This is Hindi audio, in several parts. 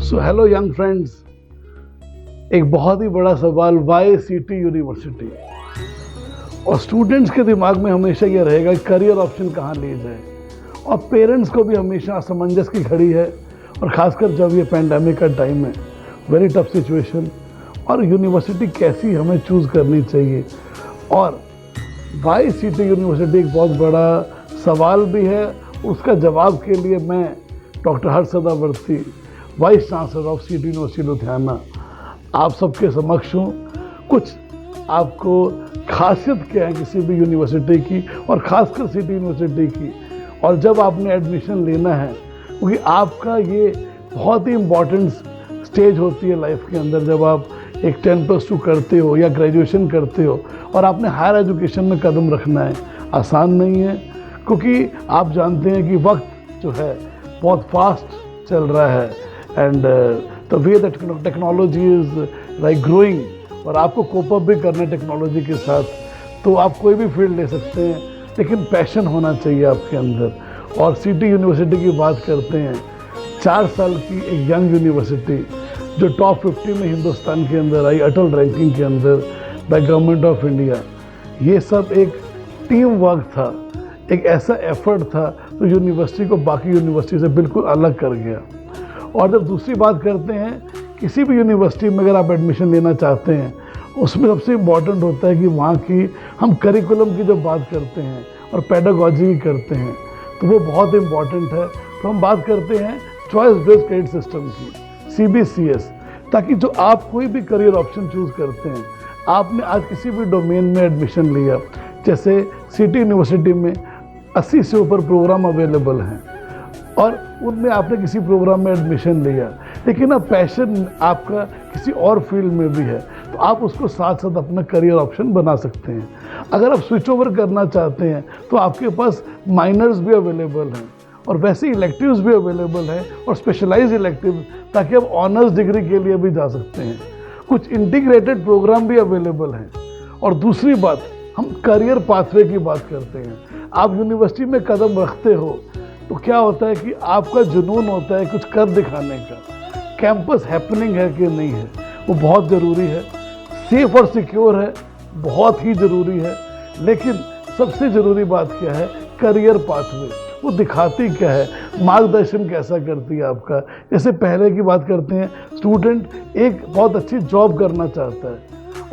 सो हेलो यंग फ्रेंड्स, एक बहुत ही बड़ा सवाल, वाई सिटी यूनिवर्सिटी। और स्टूडेंट्स के दिमाग में हमेशा ये रहेगा कि करियर ऑप्शन कहाँ ले जाए, और पेरेंट्स को भी हमेशा असमंजस की घड़ी है, और ख़ासकर जब ये पैंडेमिक का टाइम है, वेरी टफ सिचुएशन, और यूनिवर्सिटी कैसी हमें चूज़ करनी चाहिए। और वाई सिटी यूनिवर्सिटी एक बहुत बड़ा सवाल भी है। उसका जवाब के लिए मैं doctor Harsh Sadavarti, vice chancellor of city university Ludhiana, आप सबके समक्ष हूँ। कुछ आपको खासियत क्या है किसी भी यूनिवर्सिटी की, और ख़ासकर सिटी यूनिवर्सिटी की, और जब आपने एडमिशन लेना है, क्योंकि आपका ये बहुत ही इम्पॉर्टेंट स्टेज होती है लाइफ के अंदर, जब आप एक 10+2 करते हो या ग्रेजुएशन करते हो और आपने हायर एजुकेशन में कदम रखना है। आसान नहीं है, क्योंकि आप जानते हैं कि वक्त जो है बहुत फास्ट चल रहा है, and the way that technology is like growing, और आपको कोप अप भी करना है टेक्नोलॉजी के साथ। तो आप कोई भी फील्ड ले सकते हैं, लेकिन पैशन होना चाहिए आपके अंदर। और सिटी यूनिवर्सिटी की बात करते हैं, 4 साल की एक यंग यूनिवर्सिटी जो टॉप 50 में हिंदुस्तान के अंदर आई, अटल रैंकिंग के अंदर बाय गवर्नमेंट ऑफ इंडिया। ये सब एक टीम वर्क था, एक ऐसा एफर्ट था तो यूनिवर्सिटी को बाकी यूनिवर्सिटी से बिल्कुल अलग कर गया। और जब दूसरी बात करते हैं, किसी भी यूनिवर्सिटी में अगर आप एडमिशन लेना चाहते हैं, उसमें सबसे इम्पॉर्टेंट होता है कि वहाँ की हम करिकुलम की जब बात करते हैं और पेडागॉजी की करते हैं, तो वो बहुत इम्पॉर्टेंट है। तो हम बात करते हैं चॉइस बेस्ड क्रेडिट सिस्टम की, CBCS, ताकि जो आप कोई भी करियर ऑप्शन चूज़ करते हैं, आपने आज किसी भी डोमेन में एडमिशन लिया, जैसे सिटी यूनिवर्सिटी में 80 से ऊपर प्रोग्राम अवेलेबल हैं, और उनमें आपने किसी प्रोग्राम में एडमिशन लिया, लेकिन अब पैशन आपका किसी और फील्ड में भी है, तो आप उसको साथ साथ अपना करियर ऑप्शन बना सकते हैं। अगर आप स्विच ओवर करना चाहते हैं तो आपके पास माइनर्स भी अवेलेबल हैं, और वैसे इलेक्टिव्स भी अवेलेबल हैं, और स्पेशलाइज इलेक्टिव, ताकि आप ऑनर्स डिग्री के लिए भी जा सकते हैं। कुछ इंटीग्रेटेड प्रोग्राम भी अवेलेबल हैं। और दूसरी बात, हम करियर पाथवे की बात करते हैं। आप यूनिवर्सिटी में कदम रखते हो तो क्या होता है कि आपका जुनून होता है कुछ कर दिखाने का। कैंपस हैपनिंग है कि नहीं है, वो बहुत ज़रूरी है। सेफ और सिक्योर है, बहुत ही ज़रूरी है। लेकिन सबसे ज़रूरी बात क्या है, करियर पाथवे, वो दिखाती क्या है, मार्गदर्शन कैसा करती है आपका। जैसे पहले की बात करते हैं, स्टूडेंट एक बहुत अच्छी जॉब करना चाहता है,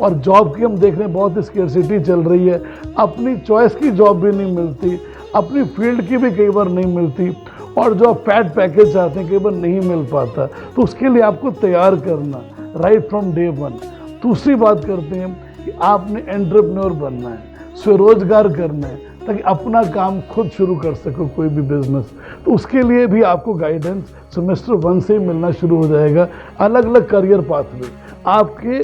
और जॉब की हम देख रहे हैं बहुत स्केर्सिटी चल रही है, अपनी चॉइस की जॉब भी नहीं मिलती, अपनी फील्ड की भी कई बार नहीं मिलती, और जो आप फैट पैकेज चाहते हैं कई बार नहीं मिल पाता। तो उसके लिए आपको तैयार करना राइट फ्रॉम डे 1। दूसरी बात करते हैं कि आपने एंटरप्रेन्योर बनना है, स्वरोजगार करना है, ताकि अपना काम खुद शुरू कर सको, कोई भी बिजनेस। तो उसके लिए भी आपको गाइडेंस सेमेस्टर 1 से ही मिलना शुरू हो जाएगा, अलग अलग करियर पाथवे आपके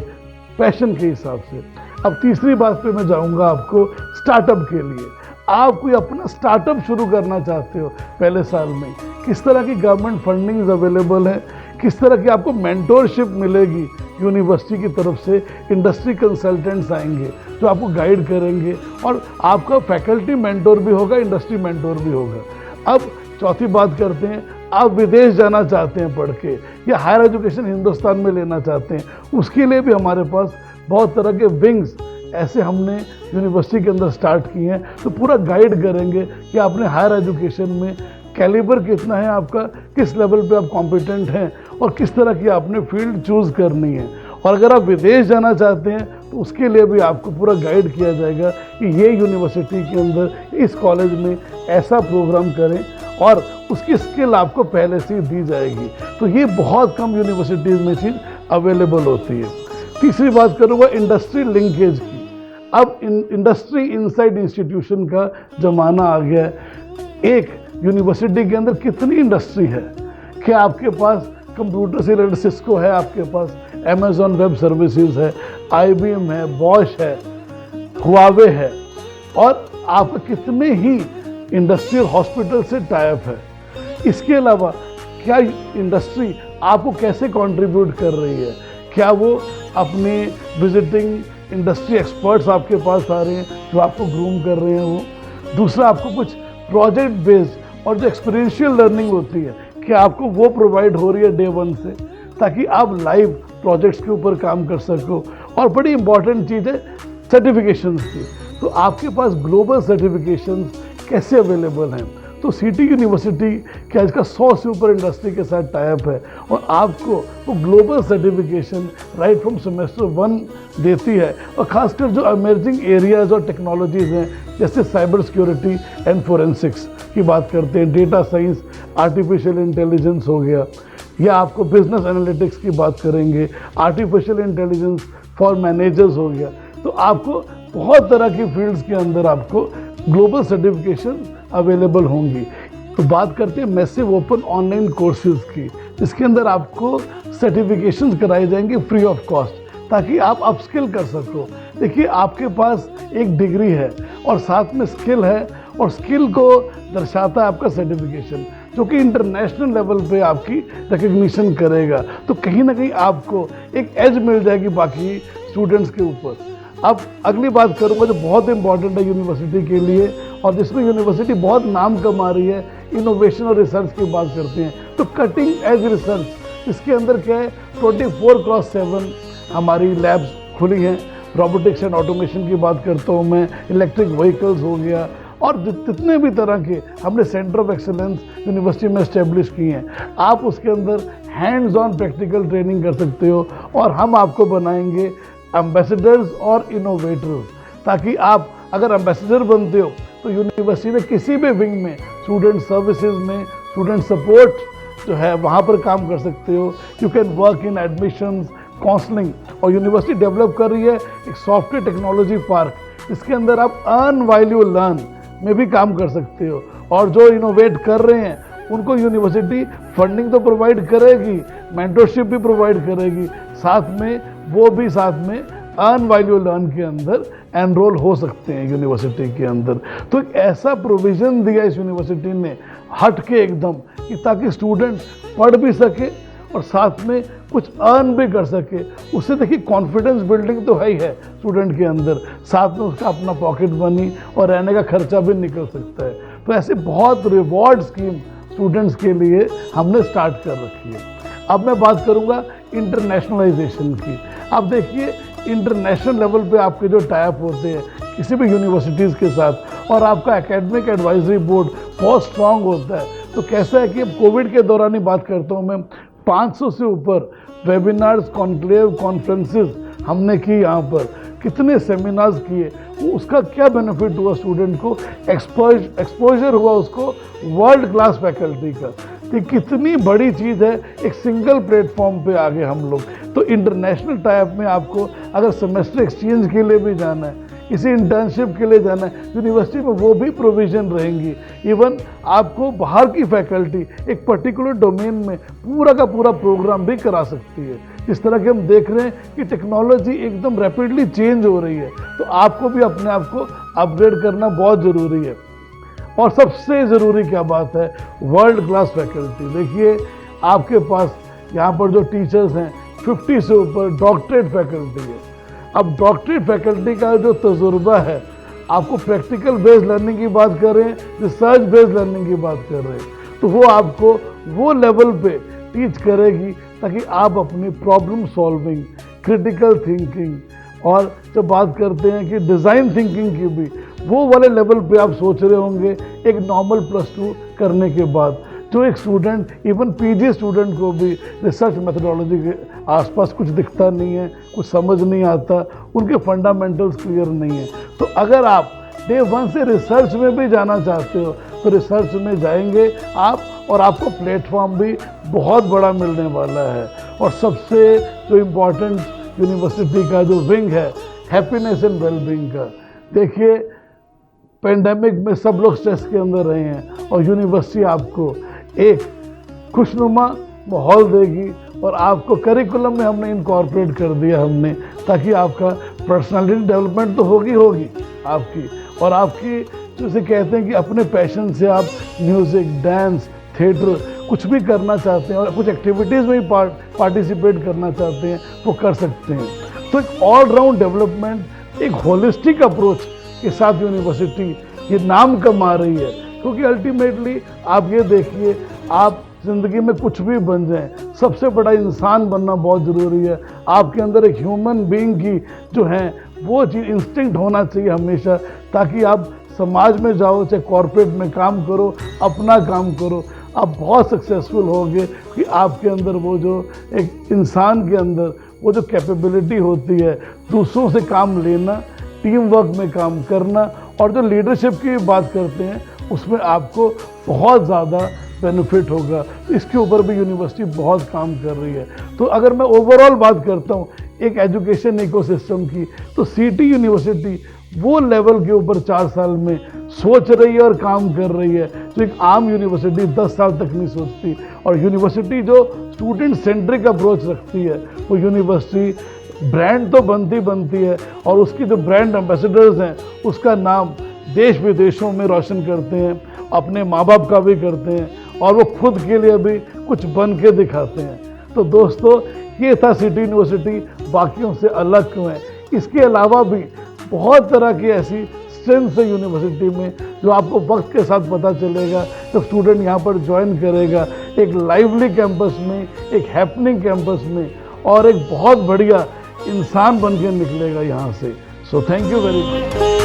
पैशन के हिसाब से। अब तीसरी बात पे मैं जाऊंगा आपको स्टार्टअप के लिए। आप कोई अपना स्टार्टअप शुरू करना चाहते हो पहले साल में, किस तरह की गवर्नमेंट फंडिंग अवेलेबल है, किस तरह की आपको मेंटोरशिप मिलेगी यूनिवर्सिटी की तरफ से। इंडस्ट्री कंसल्टेंट्स आएंगे जो आपको गाइड करेंगे, और आपका फैकल्टी मेंटोर भी होगा, इंडस्ट्री मेंटोर भी होगा। अब चौथी बात करते हैं, आप विदेश जाना चाहते हैं पढ़ के, या हायर एजुकेशन हिंदुस्तान में लेना चाहते हैं, उसके लिए भी हमारे पास बहुत तरह के विंग्स ऐसे हमने यूनिवर्सिटी के अंदर स्टार्ट किए हैं। तो पूरा गाइड करेंगे कि आपने हायर एजुकेशन में कैलिबर कितना है आपका, किस लेवल पे आप कॉम्पिटेंट हैं, और किस तरह की आपने फील्ड चूज़ करनी है। और अगर आप विदेश जाना चाहते हैं तो उसके लिए भी आपको पूरा गाइड किया जाएगा कि ये यूनिवर्सिटी के अंदर, इस कॉलेज में ऐसा प्रोग्राम करें, और उसकी स्किल आपको पहले से ही दी जाएगी। तो ये बहुत कम यूनिवर्सिटीज़ में चीज़ अवेलेबल होती है। तीसरी बात करूँगा इंडस्ट्री लिंकेज की। अब इंडस्ट्री इनसाइड इंस्टीट्यूशन का ज़माना आ गया है। एक यूनिवर्सिटी के अंदर कितनी इंडस्ट्री है, क्या आपके पास कंप्यूटर से रिलेटेड सिस्को है, आपके पास अमेजॉन वेब सर्विसेज है, IBM है, बॉश है, हुआवे है, और आपका कितने ही इंडस्ट्रियल हॉस्पिटल से टाइप है। इसके अलावा क्या इंडस्ट्री आपको कैसे कंट्रीब्यूट कर रही है, क्या वो अपने विजिटिंग इंडस्ट्री एक्सपर्ट्स आपके पास आ रहे हैं जो आपको ग्रूम कर रहे हैं वो। दूसरा, आपको कुछ प्रोजेक्ट बेस्ड और जो एक्सपीरियंशियल लर्निंग होती है, क्या आपको वो प्रोवाइड हो रही है डे 1 से। ताकि आप लाइव प्रोजेक्ट्स के ऊपर काम कर सको। और बड़ी इंपॉर्टेंट चीज़ है सर्टिफिकेशंस की। तो आपके पास ग्लोबल सर्टिफिकेशंस कैसे अवेलेबल हैं? तो सिटी यूनिवर्सिटी क्या इसका 100 से ऊपर इंडस्ट्री के साथ टाइप है और आपको वो global certification right from semester 1 देती है। और ख़ासकर जो इमर्जिंग एरियाज़ और टेक्नोलॉजीज़ हैं जैसे साइबर सिक्योरिटी एंड फोरेंसिक्स की बात करते हैं, डेटा साइंस, आर्टिफिशियल इंटेलिजेंस हो गया, या आपको बिजनेस एनालिटिक्स की बात करेंगे, आर्टिफिशियल इंटेलिजेंस फॉर मैनेजर्स हो गया। तो आपको बहुत तरह की फील्ड्स के अंदर आपको ग्लोबल सर्टिफिकेशन अवेलेबल होंगी। तो बात करते हैं मैसिव ओपन ऑनलाइन कोर्सेज की, जिसके अंदर आपको सर्टिफिकेशंस कराए जाएंगे फ्री ऑफ कॉस्ट ताकि आप अपस्किल कर सको। देखिए, आपके पास एक डिग्री है और साथ में स्किल है, और स्किल को दर्शाता है आपका सर्टिफिकेशन जो कि इंटरनेशनल लेवल पे आपकी रिकग्निशन करेगा। तो कहीं ना कहीं आपको एक एज मिल जाएगी बाकी स्टूडेंट्स के ऊपर। अब अगली बात करूंगा जो बहुत इंपॉर्टेंट है यूनिवर्सिटी के लिए, और जिसमें यूनिवर्सिटी बहुत नाम कमा रही है, इनोवेशन और रिसर्च की बात करते हैं। तो कटिंग एज रिसर्च, इसके अंदर क्या है, 24/7 हमारी लैब्स खुली हैं। रोबोटिक्स एंड ऑटोमेशन की बात करता हूँ मैं, इलेक्ट्रिक व्हीकल्स हो गया, और जितने भी तरह के हमने सेंटर ऑफ एक्सीलेंस यूनिवर्सिटी में इस्टेब्लिश किए हैं, आप उसके अंदर हैंड्स ऑन प्रैक्टिकल ट्रेनिंग कर सकते हो। और हम आपको बनाएंगे एम्बेसडर्स और इनोवेटर्स, ताकि आप अगर एम्बेसडर बनते हो तो यूनिवर्सिटी में किसी भी विंग में, स्टूडेंट सर्विसेज में, स्टूडेंट सपोर्ट जो है वहाँ पर काम कर सकते हो। You can work in admissions, counselling, और यूनिवर्सिटी डेवलप कर रही है एक सॉफ्टवेयर टेक्नोलॉजी पार्क, इसके अंदर आप अर्न व्हाइल यू लर्न में भी काम कर सकते हो। और जो इनोवेट कर रहे हैं उनको यूनिवर्सिटी फंडिंग तो प्रोवाइड करेगी, मेंटरशिप भी प्रोवाइड करेगी, साथ में वो भी साथ में अर्न व्हाइल यू लर्न के अंदर एनरोल हो सकते हैं यूनिवर्सिटी के अंदर। तो एक ऐसा प्रोविज़न दिया इस यूनिवर्सिटी ने हट के एकदम, कि ताकि स्टूडेंट पढ़ भी सके और साथ में कुछ अर्न भी कर सके। उससे देखिए कॉन्फिडेंस बिल्डिंग तो है ही है स्टूडेंट के अंदर, साथ में उसका अपना पॉकेट मनी और रहने का खर्चा भी निकल सकता है। तो ऐसे बहुत रिवॉर्ड स्कीम स्टूडेंट्स के लिए हमने स्टार्ट कर रखी है। अब मैं बात करूंगा इंटरनेशनलाइजेशन की। अब देखिए, इंटरनेशनल लेवल पे आपके जो टाइप होते हैं किसी भी यूनिवर्सिटीज़ के साथ, और आपका एकेडमिक एडवाइजरी बोर्ड बहुत स्ट्रांग होता है। तो कैसा है कि अब कोविड के दौरान ही बात करता हूँ मैं, 500 से ऊपर वेबिनार्स, कॉन्क्लेव, कॉन्फ्रेंसेस हमने की, यहाँ पर कितने सेमिनार्स किए। उसका क्या बेनिफिट हुआ स्टूडेंट को, एक्सपोजर हुआ उसको वर्ल्ड क्लास फैकल्टी का। ये कितनी बड़ी चीज़ है, एक सिंगल प्लेटफॉर्म पे आ गए हम लोग। तो इंटरनेशनल टाइप में आपको अगर सेमेस्टर एक्सचेंज के लिए भी जाना है, किसी इंटर्नशिप के लिए जाना है, यूनिवर्सिटी में वो भी प्रोविज़न रहेंगी। इवन आपको बाहर की फैकल्टी एक पर्टिकुलर डोमेन में पूरा का पूरा प्रोग्राम भी करा सकती है। जिस तरह के हम देख रहे हैं कि टेक्नोलॉजी एकदम रैपिडली चेंज हो रही है, तो आपको भी अपने आप को अपग्रेड करना बहुत ज़रूरी है। और सबसे ज़रूरी क्या बात है, वर्ल्ड क्लास फैकल्टी। देखिए, आपके पास यहाँ पर जो टीचर्स हैं 50 से ऊपर डॉक्टरेट फैकल्टी है। अब डॉक्टरेट फैकल्टी का जो तजुर्बा है, आपको प्रैक्टिकल बेस्ड लर्निंग की बात कर रहे हैं, रिसर्च बेस्ड लर्निंग की बात कर रहे हैं, तो वो आपको वो लेवल पे टीच करेगी ताकि आप अपनी प्रॉब्लम सॉल्विंग, क्रिटिकल थिंकिंग, और जब बात करते हैं कि डिज़ाइन थिंकिंग की भी, वो वाले लेवल पे आप सोच रहे होंगे एक नॉर्मल +2 करने के बाद। जो एक स्टूडेंट, इवन पीजी स्टूडेंट को भी रिसर्च मेथडोलॉजी के आसपास कुछ दिखता नहीं है, कुछ समझ नहीं आता, उनके फंडामेंटल्स क्लियर नहीं है, तो अगर आप डे 1 से रिसर्च में भी जाना चाहते हो तो रिसर्च में जाएंगे आप, और आपको प्लेटफॉर्म भी बहुत बड़ा मिलने वाला है। और सबसे जो इम्पोर्टेंट यूनिवर्सिटी का जो विंग है, हैप्पीनेस एंड वेलबींग का, देखिए पेंडेमिक में सब लोग स्ट्रेस के अंदर रहे हैं, और यूनिवर्सिटी आपको एक खुशनुमा माहौल देगी। और आपको करिकुलम में हमने इनकॉर्पोरेट कर दिया हमने, ताकि आपका पर्सनालिटी डेवलपमेंट तो होगी आपकी, और आपकी जैसे कहते हैं कि अपने पैशन से आप म्यूज़िक, डांस, थिएटर कुछ भी करना चाहते हैं और कुछ एक्टिविटीज़ में भी पार्टिसिपेट करना चाहते हैं, वो कर सकते हैं। तो एक ऑलराउंड डेवलपमेंट, एक होलिस्टिक अप्रोच के साथ यूनिवर्सिटी ये नाम कमा रही है। क्योंकि अल्टीमेटली आप ये देखिए, आप ज़िंदगी में कुछ भी बन जाएं, सबसे बड़ा इंसान बनना बहुत ज़रूरी है। आपके अंदर एक ह्यूमन बीइंग की जो है वो चीज़ इंस्टिंक्ट होना चाहिए हमेशा, ताकि आप समाज में जाओ, चाहे कॉर्पोरेट में काम करो, अपना काम करो, आप बहुत सक्सेसफुल होगे कि आपके अंदर वो जो एक इंसान के अंदर वो जो कैपेबिलिटी होती है दूसरों से काम लेना, टीम वर्क में काम करना, और जो लीडरशिप की बात करते हैं उसमें आपको बहुत ज़्यादा बेनिफिट होगा। इसके ऊपर भी यूनिवर्सिटी बहुत काम कर रही है। तो अगर मैं ओवरऑल बात करता हूँ एक एजुकेशन इकोसिस्टम की, तो सिटी यूनिवर्सिटी वो लेवल के ऊपर 4 साल में सोच रही है और काम कर रही है जो एक आम यूनिवर्सिटी 10 साल तक नहीं सोचती। और यूनिवर्सिटी जो स्टूडेंट सेंट्रिक अप्रोच रखती है, वो यूनिवर्सिटी ब्रांड तो बनती है, और उसकी जो ब्रांड एम्बेसडर्स हैं उसका नाम देश विदेशों में रोशन करते हैं, अपने माँ बाप का भी करते हैं, और वो खुद के लिए भी कुछ बन के दिखाते हैं। तो दोस्तों, ये था सिटी यूनिवर्सिटी बाकियों से अलग क्यों है। इसके अलावा भी बहुत तरह की ऐसी स्ट्रेंथ्स है यूनिवर्सिटी में जो आपको वक्त के साथ पता चलेगा जब स्टूडेंट यहाँ पर ज्वाइन करेगा, एक लाइवली कैंपस में, एक हैपनिंग कैंपस में, और एक बहुत बढ़िया इंसान बन के निकलेगा यहाँ से। So thank you very much.